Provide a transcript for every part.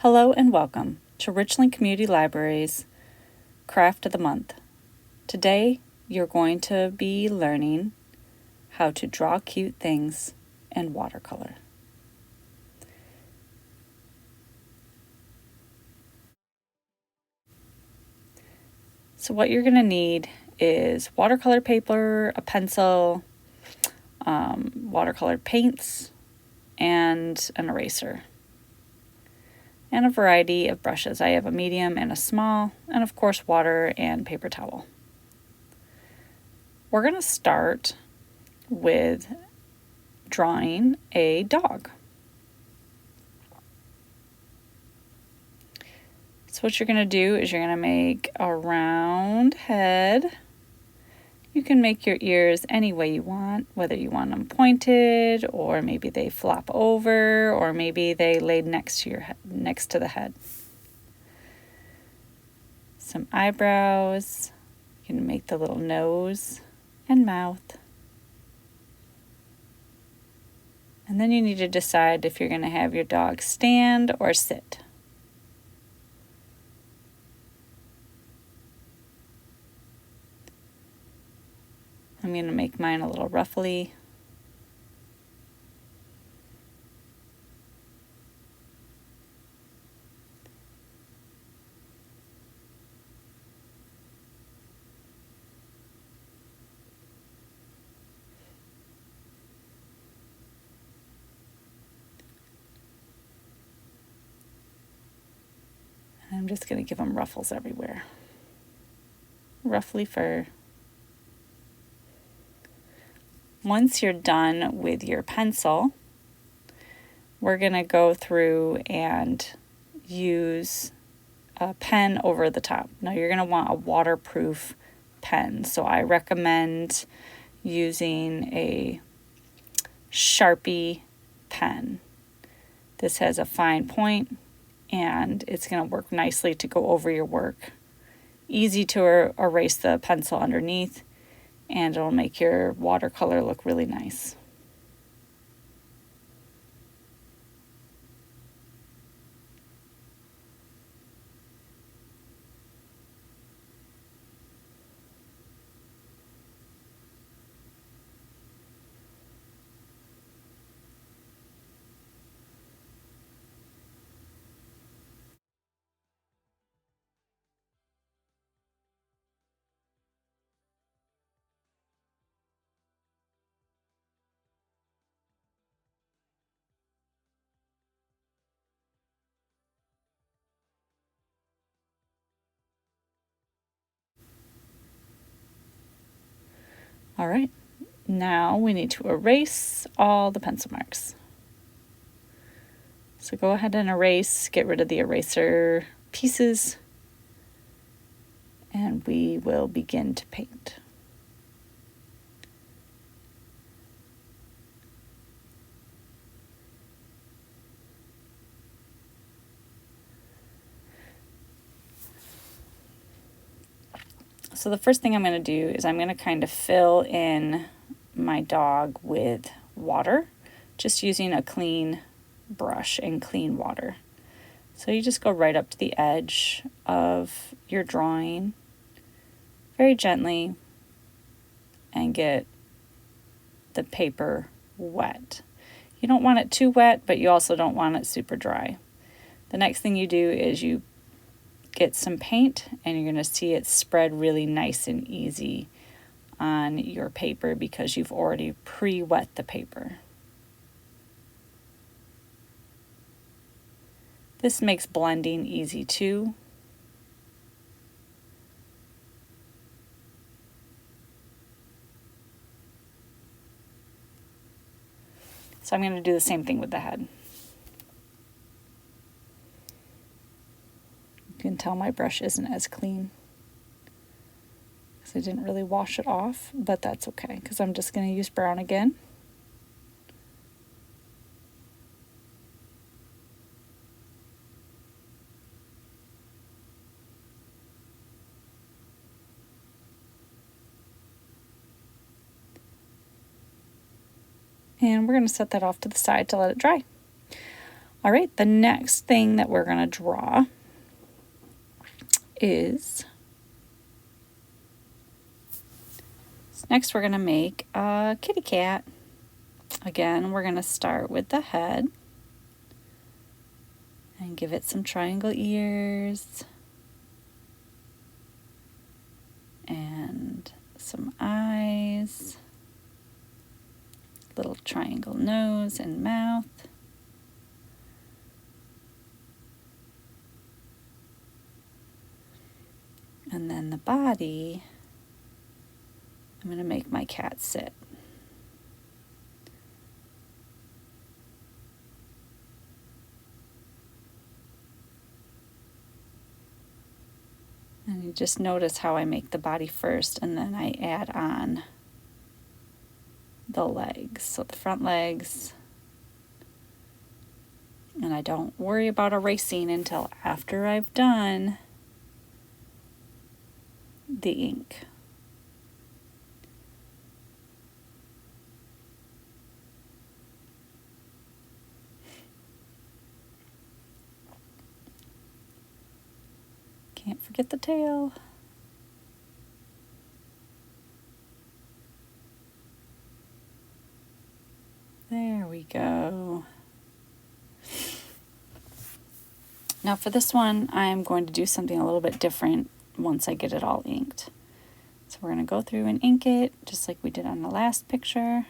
Hello and welcome to Richland Community Library's Craft of the Month. Today you're going to be learning how to draw cute things in watercolor. So what you're going to need is watercolor paper, a pencil, watercolor paints, and an eraser. And a variety of brushes. I have a medium and a small, and of course water and paper towel. We're going to start with drawing a dog. So what you're going to do is you're going to make a round head. You can make your ears any way you want, whether you want them pointed, or maybe they flop over, or maybe they lay next to the head. Some eyebrows. You can make the little nose and mouth. And then you need to decide if you're going to have your dog stand or sit. I'm going to make mine a little ruffly. And I'm just going to give them ruffles everywhere. Ruffly fur. Once you're done with your pencil, we're going to go through and use a pen over the top. Now you're going to want a waterproof pen, so I recommend using a sharpie pen. This has a fine point and it's going to work nicely to go over your work. Easy to erase the pencil underneath, and it'll make your watercolor look really nice. All right, now we need to erase all the pencil marks. So go ahead and erase, get rid of the eraser pieces, and we will begin to paint. So the first thing I'm going to do is I'm going to kind of fill in my dog with water, just using a clean brush and clean water. So you just go right up to the edge of your drawing very gently and get the paper wet. You don't want it too wet, but you also don't want it super dry. The next thing you do is you get some paint, and you're going to see it spread really nice and easy on your paper because you've already pre-wet the paper. This makes blending easy too. So I'm going to do the same thing with the head. You can tell my brush isn't as clean because I didn't really wash it off, but that's okay because I'm just going to use brown again. And we're going to set that off to the side to let it dry. All right, the next thing that we're going to draw is, next we're going to make a kitty cat. Again, we're going to start with the head and give it some triangle ears and some eyes, little triangle nose and mouth. And then the body, I'm going to make my cat sit. And you just notice how I make the body first and then I add on the legs. So the front legs. And I don't worry about erasing until after I've done the ink. Can't forget the tail. There we go. Now for this one, I'm going to do something a little bit different once I get it all inked. So we're going to go through and ink it just like we did on the last picture.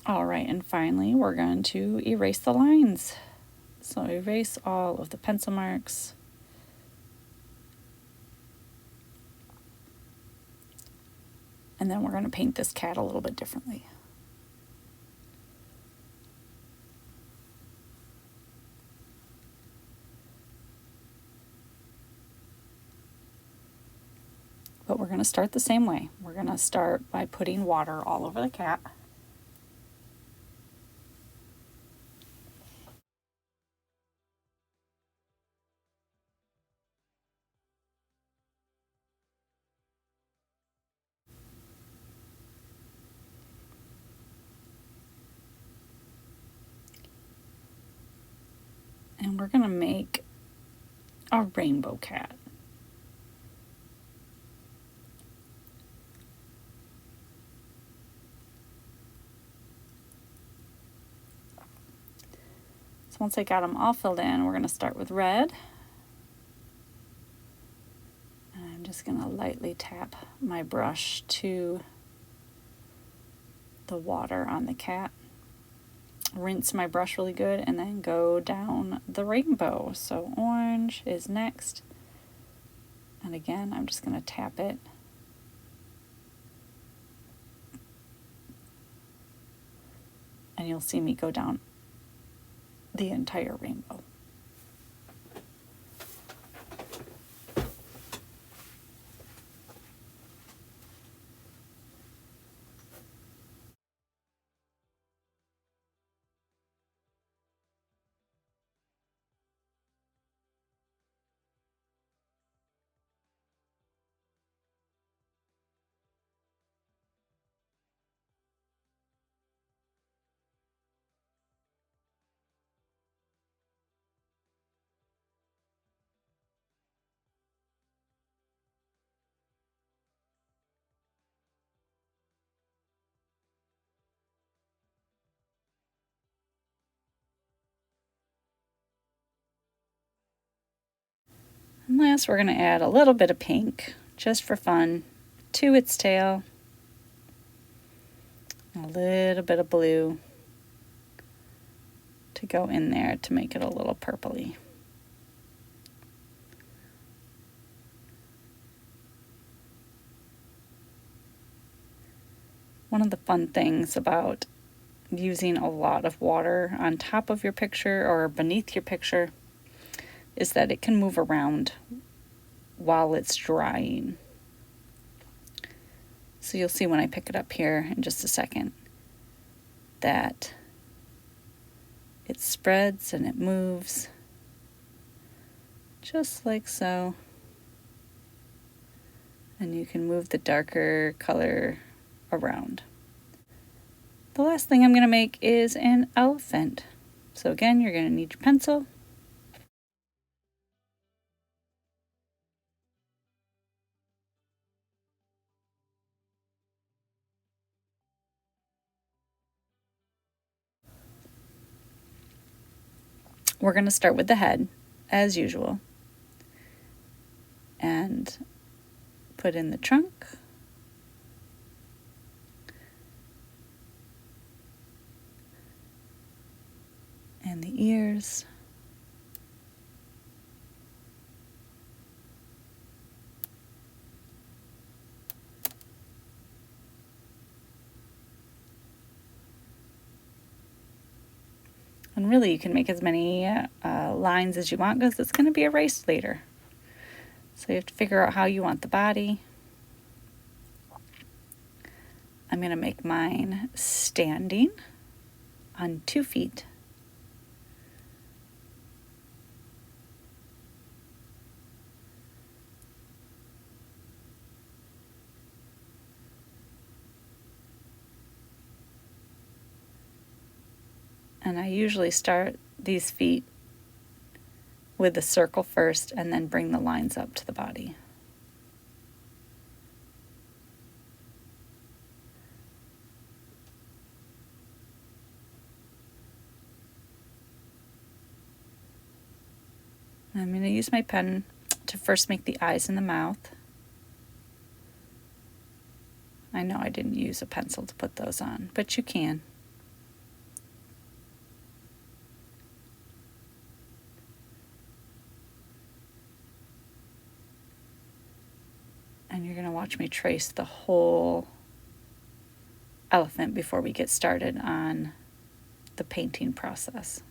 All right, and finally we're going to erase the lines. So erase all of the pencil marks. And then we're going to paint this cat a little bit differently. But we're going to start the same way. We're going to start by putting water all over the cat. And we're going to make a rainbow cat. So once I got them all filled in, we're going to start with red. And I'm just going to lightly tap my brush to the water on the cat. Rinse my brush really good and then go down the rainbow. So orange is next. And again, I'm just going to tap it. And you'll see me go down the entire rainbow. And last, we're going to add a little bit of pink, just for fun, to its tail. A little bit of blue to go in there to make it a little purpley. One of the fun things about using a lot of water on top of your picture or beneath your picture is that it can move around while it's drying. So you'll see when I pick it up here in just a second that it spreads and it moves just like so. And you can move the darker color around. The last thing I'm going to make is an elephant. So again, you're going to need your pencil. We're going to start with the head, as usual, and put in the trunk. And the ears. And really, you can make as many lines as you want because it's going to be erased later. So you have to figure out how you want the body. I'm going to make mine standing on 2 feet. And I usually start these feet with the circle first and then bring the lines up to the body. I'm going to use my pen to first make the eyes and the mouth. I know I didn't use a pencil to put those on, but you can. And you're going to watch me trace the whole elephant before we get started on the painting process.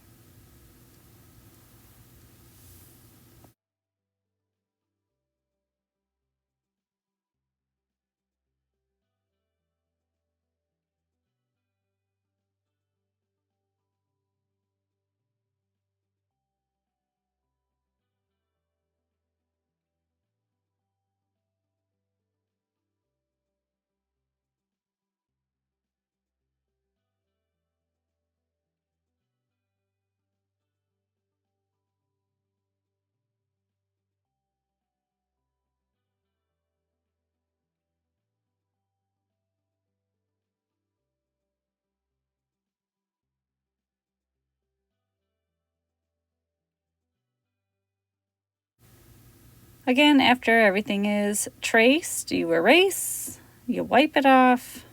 Again, after everything is traced, you erase, you wipe it off,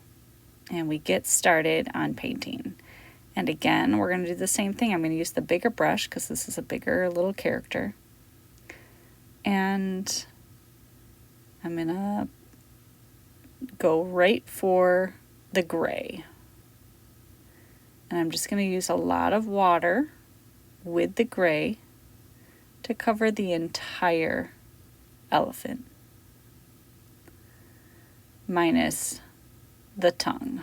and we get started on painting. And again, we're going to do the same thing. I'm going to use the bigger brush because this is a bigger little character. And I'm going to go right for the gray. And I'm just going to use a lot of water with the gray to cover the entire elephant, minus the tongue.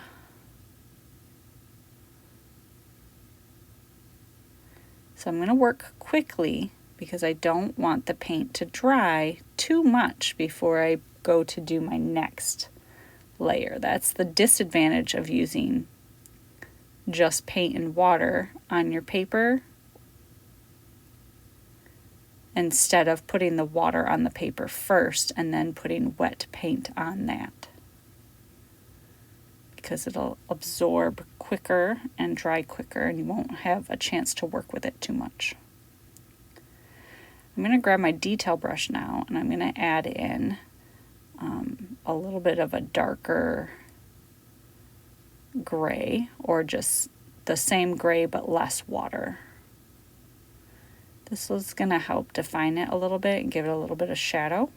So I'm going to work quickly because I don't want the paint to dry too much before I go to do my next layer. That's the disadvantage of using just paint and water on your paper instead of putting the water on the paper first and then putting wet paint on that, because it'll absorb quicker and dry quicker and you won't have a chance to work with it too much. I'm going to grab my detail brush now and I'm going to add in a little bit of a darker gray, or just the same gray but less water. This is going to help define it a little bit and give it a little bit of shadow.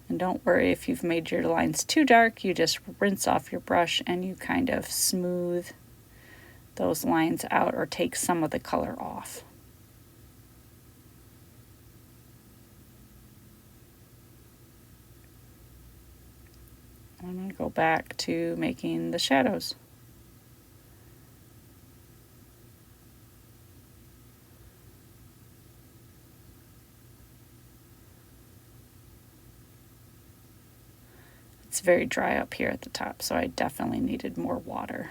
And And don't worry if you've made your lines too dark, you just rinse off your brush and you kind of smooth those lines out or take some of the color off. I'm going to go back to making the shadows. It's very dry up here at the top, so I definitely needed more water.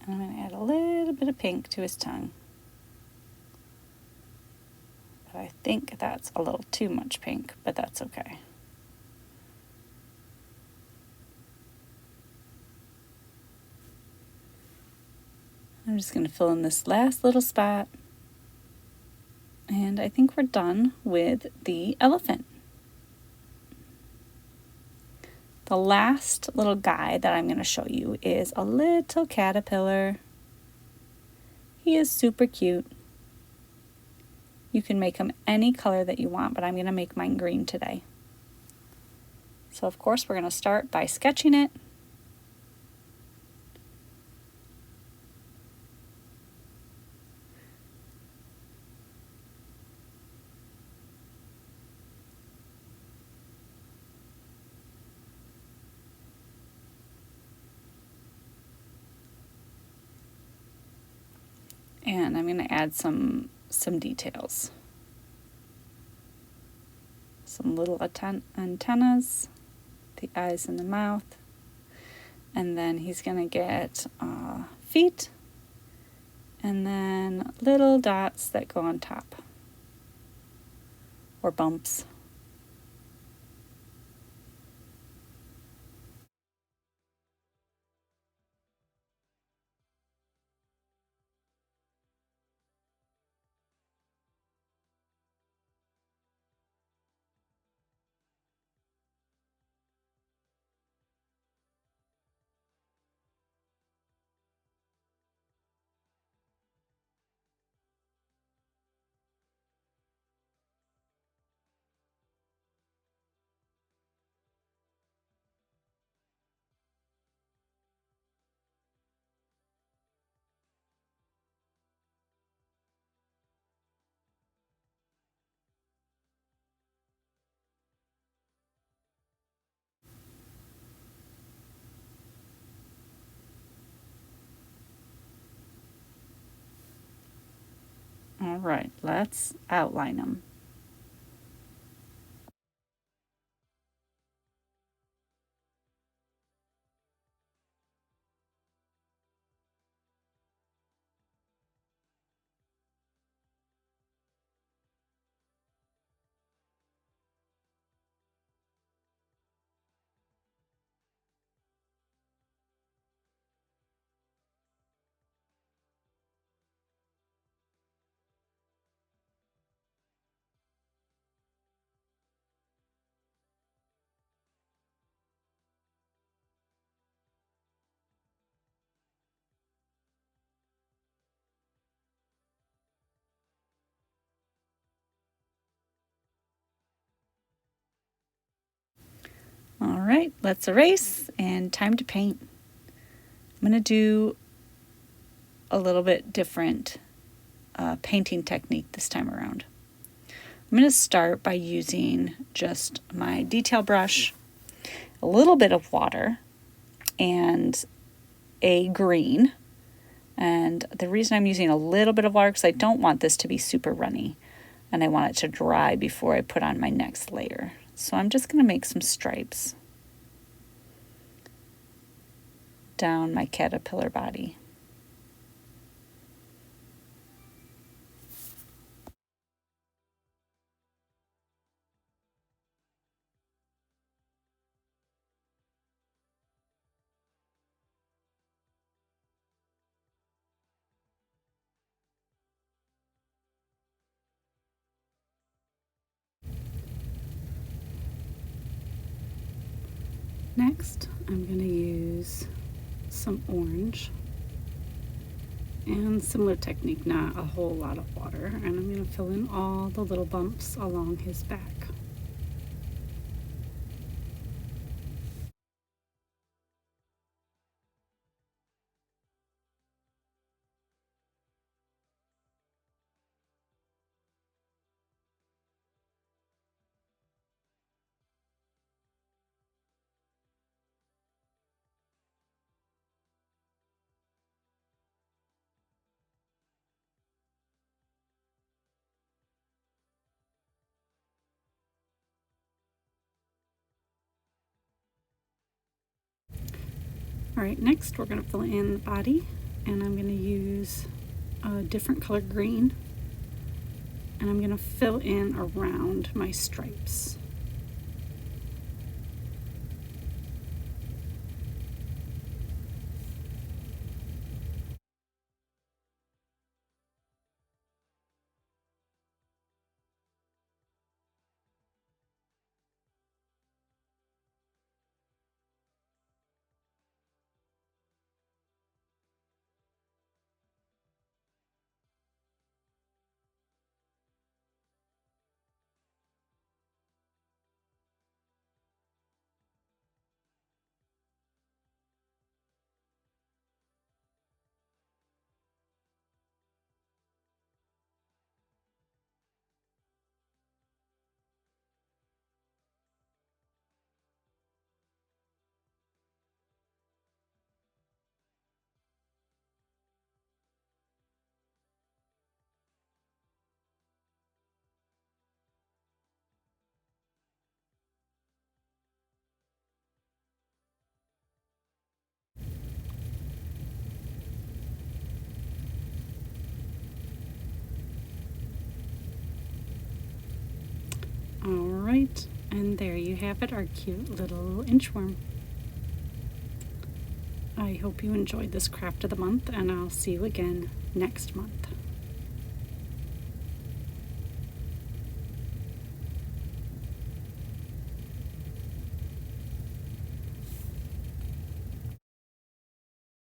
And I'm going to add a little bit of pink to his tongue. But I think that's a little too much pink, but that's okay. I'm just going to fill in this last little spot. And I think we're done with the elephant. The last little guy that I'm going to show you is a little caterpillar. He is super cute. You can make him any color that you want, but I'm going to make mine green today. So of course we're going to start by sketching it. And I'm going to add some details. Some little antennas, the eyes and the mouth. And then he's going to get feet. And then little dots that go on top. Or bumps. All right, let's outline them. All right, let's erase and time to paint. I'm going to do a little bit different painting technique this time around. I'm going to start by using just my detail brush, a little bit of water, and a green. And the reason I'm using a little bit of water is I don't want this to be super runny, and I want it to dry before I put on my next layer. So I'm just going to make some stripes down my caterpillar body. Next, I'm going to use some orange and similar technique, not a whole lot of water, and I'm going to fill in all the little bumps along his back. Alright, next we're going to fill in the body, and I'm going to use a different color green, and I'm going to fill in around my stripes. Alright, and there you have it, our cute little inchworm. I hope you enjoyed this craft of the month, and I'll see you again next month.